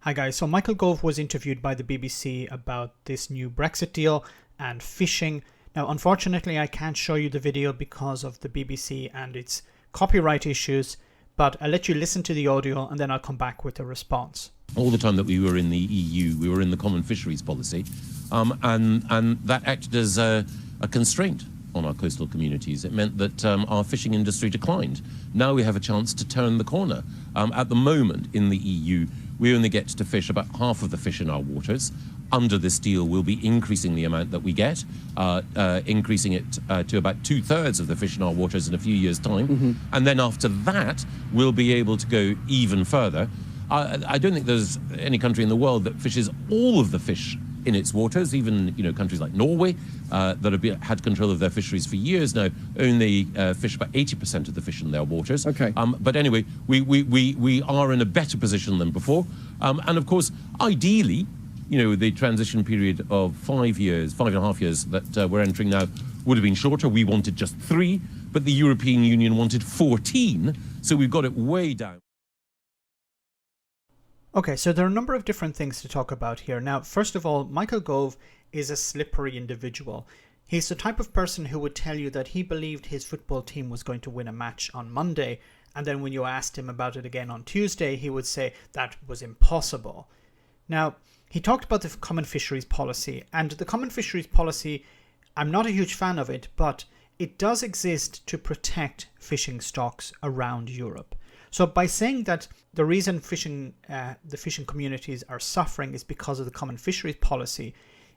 Hi guys, so Michael Gove was interviewed by the BBC about this new Brexit deal and fishing. Now unfortunately I can't show you the video because of the BBC and its copyright issues, but I'll let you listen to the audio and then I'll come back with a response. All the time that we were in the EU, we were in the common fisheries policy, and that acted as a constraint on our coastal communities. It meant that our fishing industry declined. Now we have a chance to turn the corner. At the moment in the EU, we only get to fish about half of the fish in our waters. Under this deal, we'll be increasing the amount that we get, increasing it to about 2/3 of the fish in our waters in a few years' time. Mm-hmm. And then after that, we'll be able to go even further. I don't think there's any country in the world that fishes all of the fish in its waters. Even countries like Norway that have had control of their fisheries for years now only fish about 80% of the fish in their waters. Okay. But anyway, we are in a better position than before. And of course, ideally, the transition period of 5.5 years that we're entering now would have been shorter. We wanted just 3, but the European Union wanted 14, so we've got it way down. Okay, so there are a number of different things to talk about here. Now, first of all, Michael Gove is a slippery individual. He's the type of person who would tell you that he believed his football team was going to win a match on Monday, and then when you asked him about it again on Tuesday, he would say that was impossible. Now, he talked about the common fisheries policy, and the common fisheries policy, I'm not a huge fan of it, but it does exist to protect fishing stocks around Europe. So by saying that the reason the fishing communities are suffering is because of the common fisheries policy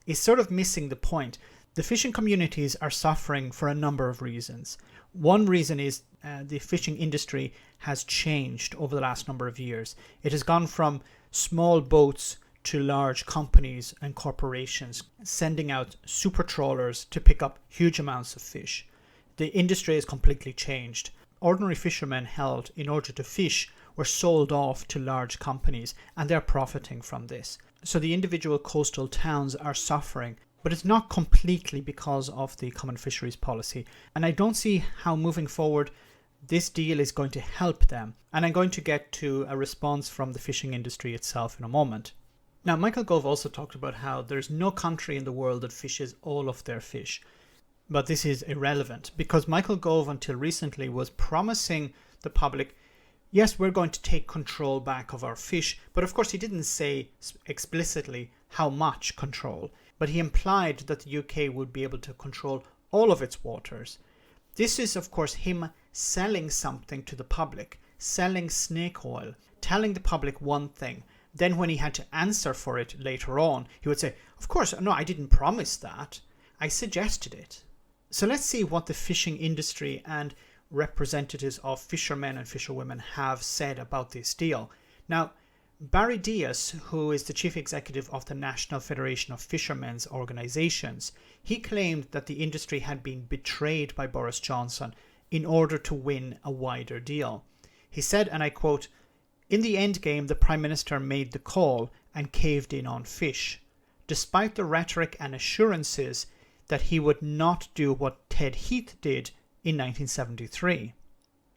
is sort of missing the point. The fishing communities are suffering for a number of reasons. One reason is the fishing industry has changed over the last number of years. It has gone from small boats to large companies and corporations sending out super trawlers to pick up huge amounts of fish. The industry has completely changed. Ordinary fishermen held in order to fish were sold off to large companies, and they're profiting from this. So the individual coastal towns are suffering, but it's not completely because of the common fisheries policy. And I don't see how moving forward this deal is going to help them. And I'm going to get to a response from the fishing industry itself in a moment. Now, Michael Gove also talked about how there's no country in the world that fishes all of their fish. But this is irrelevant because Michael Gove until recently was promising the public, yes, we're going to take control back of our fish. But of course he didn't say explicitly how much control, but he implied that the UK would be able to control all of its waters. This is of course him selling something to the public, selling snake oil, telling the public one thing. Then when he had to answer for it later on, he would say, of course, no, I didn't promise that. I suggested it. So let's see what the fishing industry and representatives of fishermen and fisherwomen have said about this deal. Now, Barry Diaz, who is the chief executive of the National Federation of Fishermen's Organisations, he claimed that the industry had been betrayed by Boris Johnson in order to win a wider deal. He said, and I quote, "In the end game, the Prime Minister made the call and caved in on fish. Despite the rhetoric and assurances that he would not do what Ted Heath did in 1973.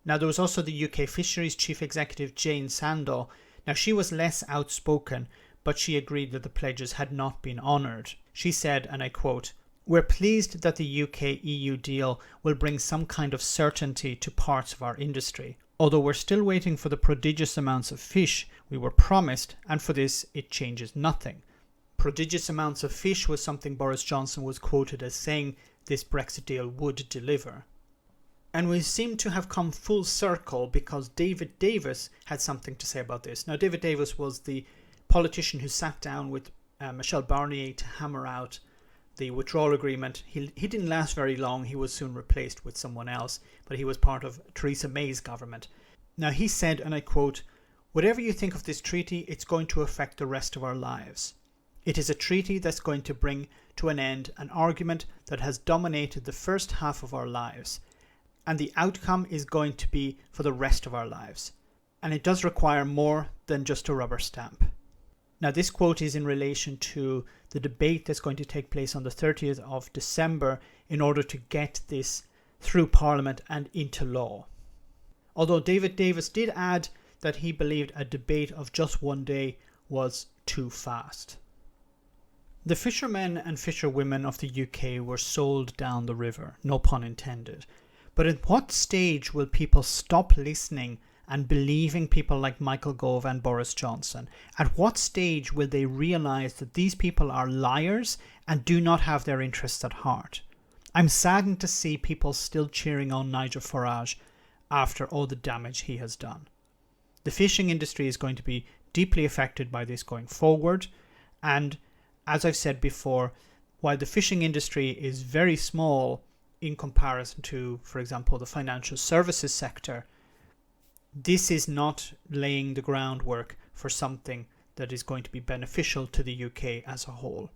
Now there was also the UK Fisheries Chief Executive Jane Sandall. Now she was less outspoken, but she agreed that the pledges had not been honoured. She said, and I quote, "We're pleased that the UK-EU deal will bring some kind of certainty to parts of our industry, although we're still waiting for the prodigious amounts of fish we were promised, and for this it changes nothing." Prodigious amounts of fish was something Boris Johnson was quoted as saying this Brexit deal would deliver. And we seem to have come full circle because David Davis had something to say about this. Now, David Davis was the politician who sat down with Michel Barnier to hammer out the withdrawal agreement. He didn't last very long. He was soon replaced with someone else, but he was part of Theresa May's government. Now, he said, and I quote, "Whatever you think of this treaty, it's going to affect the rest of our lives. It is a treaty that's going to bring to an end an argument that has dominated the first half of our lives, and the outcome is going to be for the rest of our lives. And it does require more than just a rubber stamp." Now this quote is in relation to the debate that's going to take place on the 30th of December in order to get this through Parliament and into law. Although David Davis did add that he believed a debate of just one day was too fast. The fishermen and fisherwomen of the UK were sold down the river, no pun intended. But at what stage will people stop listening and believing people like Michael Gove and Boris Johnson? At what stage will they realise that these people are liars and do not have their interests at heart? I'm saddened to see people still cheering on Nigel Farage after all the damage he has done. The fishing industry is going to be deeply affected by this going forward, and as I've said before, while the fishing industry is very small in comparison to, for example, the financial services sector, this is not laying the groundwork for something that is going to be beneficial to the UK as a whole.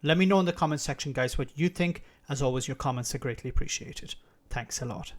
Let me know in the comment section, guys, what you think. As always, your comments are greatly appreciated. Thanks a lot.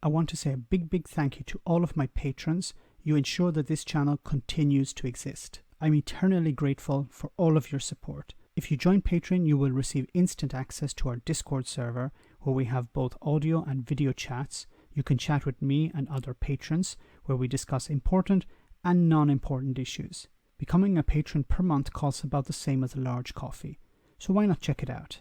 I want to say a big thank you to all of my patrons. You ensure that this channel continues to exist. I'm eternally grateful for all of your support. If you join Patreon, you will receive instant access to our Discord server, where we have both audio and video chats. You can chat with me and other patrons, where we discuss important and non-important issues. Becoming a patron per month costs about the same as a large coffee, so why not check it out?